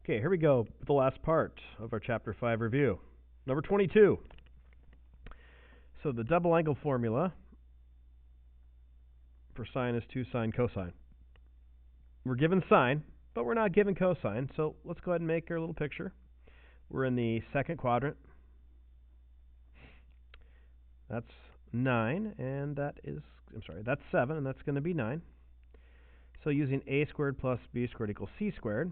Okay, here we go with the last part of our Chapter 5 review. Number 22. So the double angle formula for sine is 2 sine cosine. We're given sine, but we're not given cosine, so let's go ahead and make our little picture. We're in the second quadrant. That's 9, and that's 7, and that's going to be 9. So using a squared plus b squared equals c squared,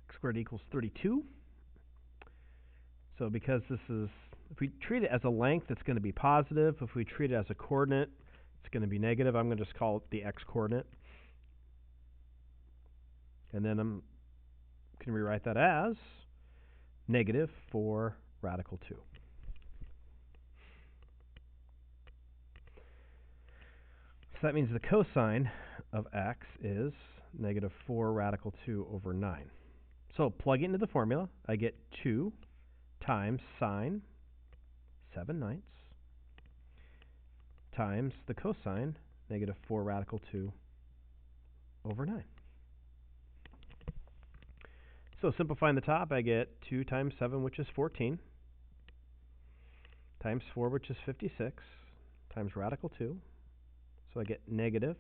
x squared equals 32. So because this is, if we treat it as a length, it's going to be positive. If we treat it as a coordinate, it's going to be negative. I'm going to just call it the x-coordinate. And then I'm going to rewrite that as negative 4 radical 2. So that means the cosine of x is negative 4 radical 2 over 9. So plug it into the formula. I get 2 times sine 7/9 times the cosine, negative 4 radical 2 over 9. So simplifying the top, I get 2 times 7, which is 14, times 4, which is 56, times radical 2. So I get negative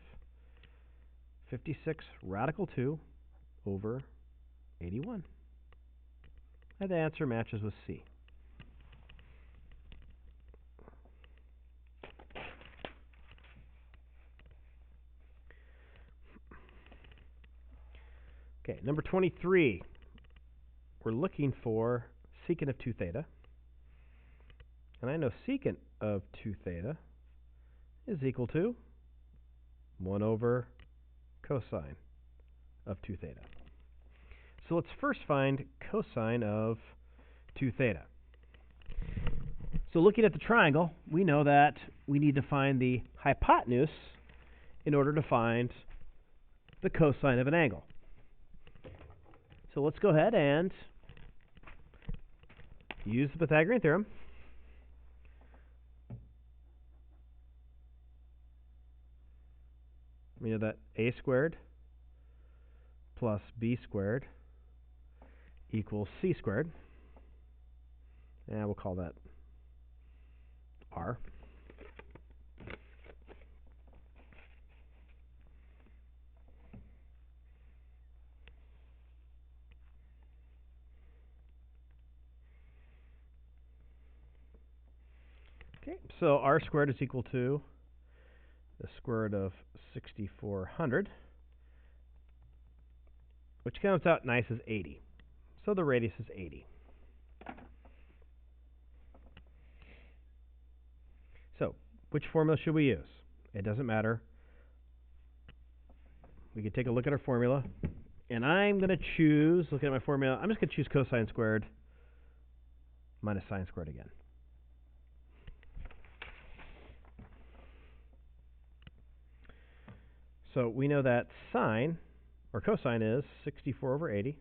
56 radical 2 over 81. And the answer matches with C. Okay, number 23. We're looking for secant of 2 theta. And I know secant of 2 theta is equal to 1 over cosine of 2 theta. So let's first find cosine of 2 theta. So looking at the triangle, we know that we need to find the hypotenuse in order to find the cosine of an angle. So let's go ahead and use the Pythagorean theorem. We know that a squared plus b squared equals c squared. And we'll call that r. Okay, so r squared is equal to the square root of 6,400, which comes out nice as 80. So the radius is 80. So which formula should we use? It doesn't matter. We can take a look at our formula, and I'm going to choose, looking at my formula, I'm just going to choose cosine squared minus sine squared again. So we know that sine, or cosine, is 64 over 80.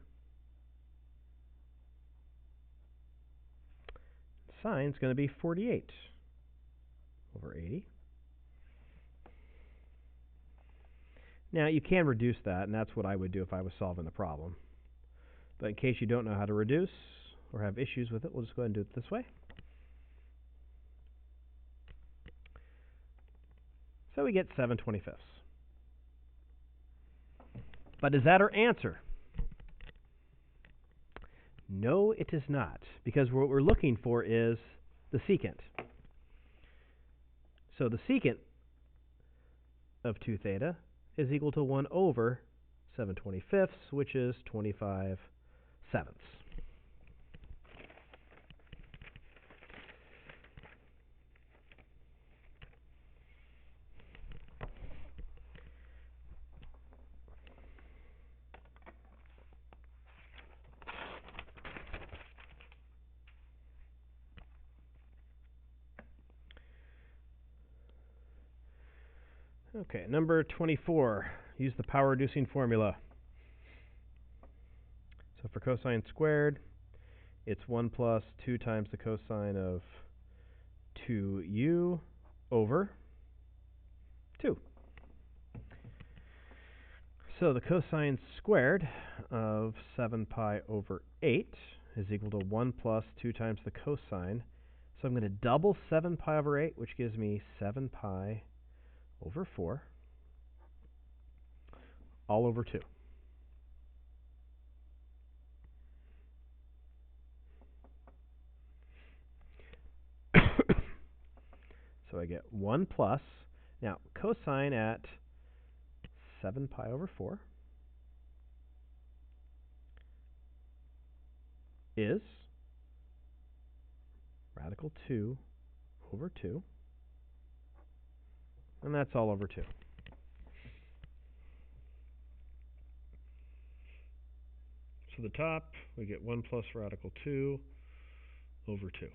Sine is going to be 48 over 80. Now, you can reduce that, and that's what I would do if I was solving the problem. But in case you don't know how to reduce or have issues with it, we'll just go ahead and do it this way. So we get 7/25. But is that our answer? No, it is not, because what we're looking for is the secant. So the secant of 2 theta is equal to 1 over 7/25, which is 25/7. Okay, number 24. Use the power reducing formula. So for cosine squared it's 1 plus 2 times the cosine of 2u over 2. So the cosine squared of 7 pi over 8 is equal to 1 plus 2 times the cosine. So I'm going to double 7 pi over 8, which gives me 7 pi over 4, all over 2. So I get 1 plus, now cosine at 7 pi over 4 is radical 2 over 2, and that's all over 2. So the top, we get 1 plus radical 2 over 2.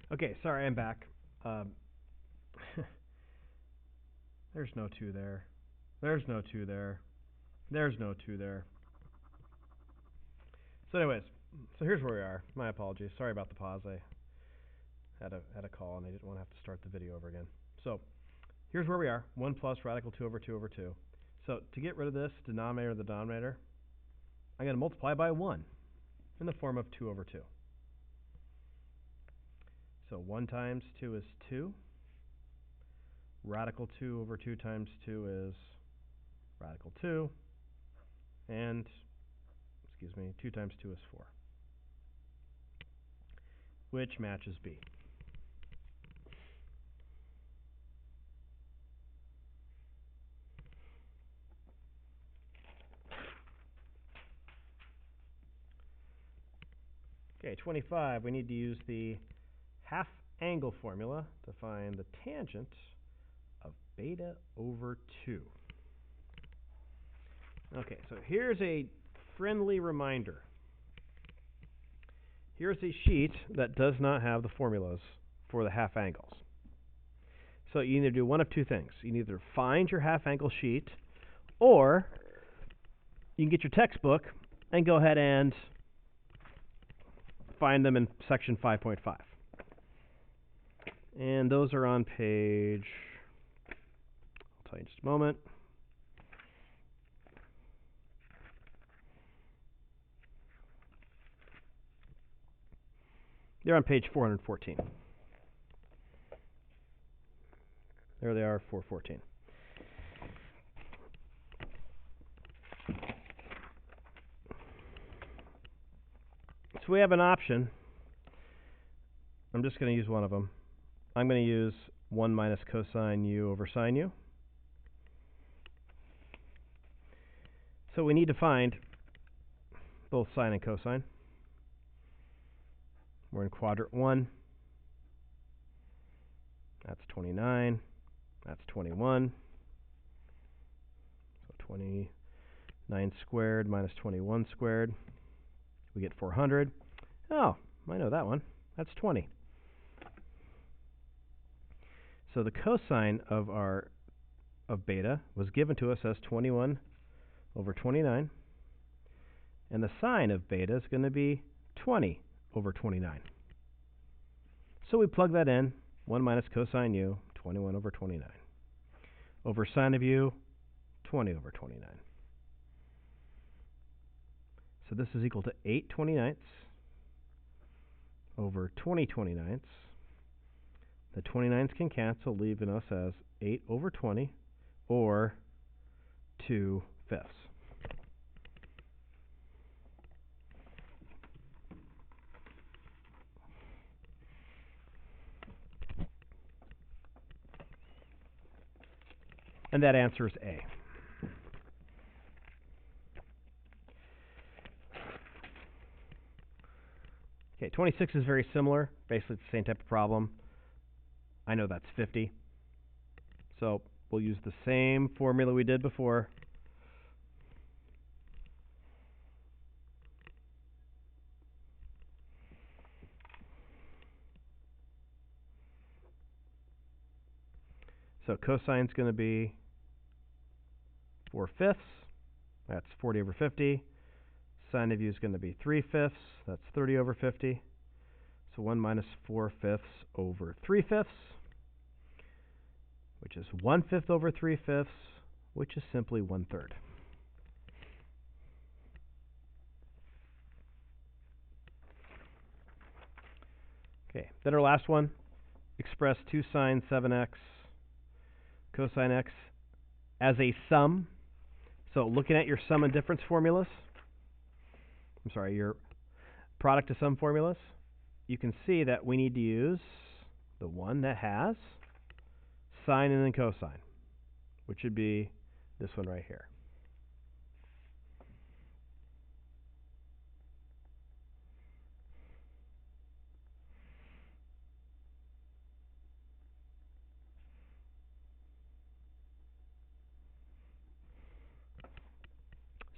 Okay, sorry, I'm back. There's no 2 there. There's no 2 there. There's no 2 there. So anyways, so here's where we are. My apologies. Sorry about the pause. I had a call and I didn't want to have to start the video over again. So here's where we are. 1 plus radical 2 over 2 over 2. So to get rid of this denominator of the denominator, I'm going to multiply by 1 in the form of 2 over 2. So 1 times 2 is 2. Radical 2 over 2 times 2 is radical 2. And, 2 times 2 is 4, which matches B. Okay, 25, we need to use the half angle formula to find the tangent of beta over 2. Okay, so here's a friendly reminder. Here's a sheet that does not have the formulas for the half angles. So you either do one of two things. You can either find your half angle sheet, or you can get your textbook and go ahead and find them in section 5.5. And those are on page, I'll tell you in just a moment. They're on page 414. There they are, 414. So we have an option. I'm just going to use one of them. I'm going to use 1 minus cosine u over sine u. So we need to find both sine and cosine. We're in quadrant 1. That's 29. That's 21. So 29 squared minus 21 squared. We get 400. Oh, I know that one. That's 20. So the cosine of beta was given to us as 21 over 29. And the sine of beta is going to be 20 over 29. So we plug that in. 1 minus cosine u, 21 over 29. Over sine of u, 20 over 29. So this is equal to 8 29ths over 20 29ths. The 29s can cancel, leaving us as 8 over 20, or 2 fifths. And that answer is A. Okay, 26 is very similar. Basically, it's the same type of problem. I know that's 50. So we'll use the same formula we did before. So cosine is going to be 4 fifths. That's 40 over 50. Sine of u is going to be 3 fifths. That's 30 over 50. So 1 minus 4 fifths over 3 fifths, which is 1 fifth over 3 fifths, which is simply 1/3. Okay, then our last one, express 2 sine 7x cosine x as a sum. So looking at your sum and difference formulas, your product to sum formulas, you can see that we need to use the one that has sine and then cosine, which would be this one right here.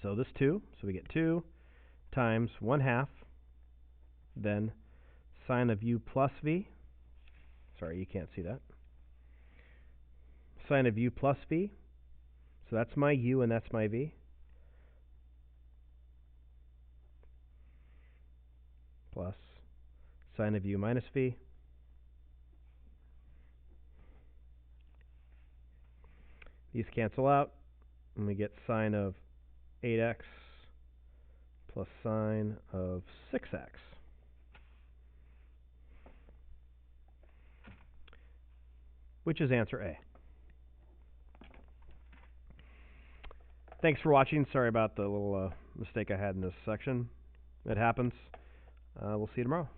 So this 2, so we get 2 times 1/2, then sine of u plus v. Sorry, you can't see that. Sine of u plus v. So that's my u and that's my v. Plus sine of u minus v. These cancel out, and we get sine of 8x plus sine of 6x. Which is answer A. Thanks for watching. Sorry about the little mistake I had in this section. It happens. We'll see you tomorrow.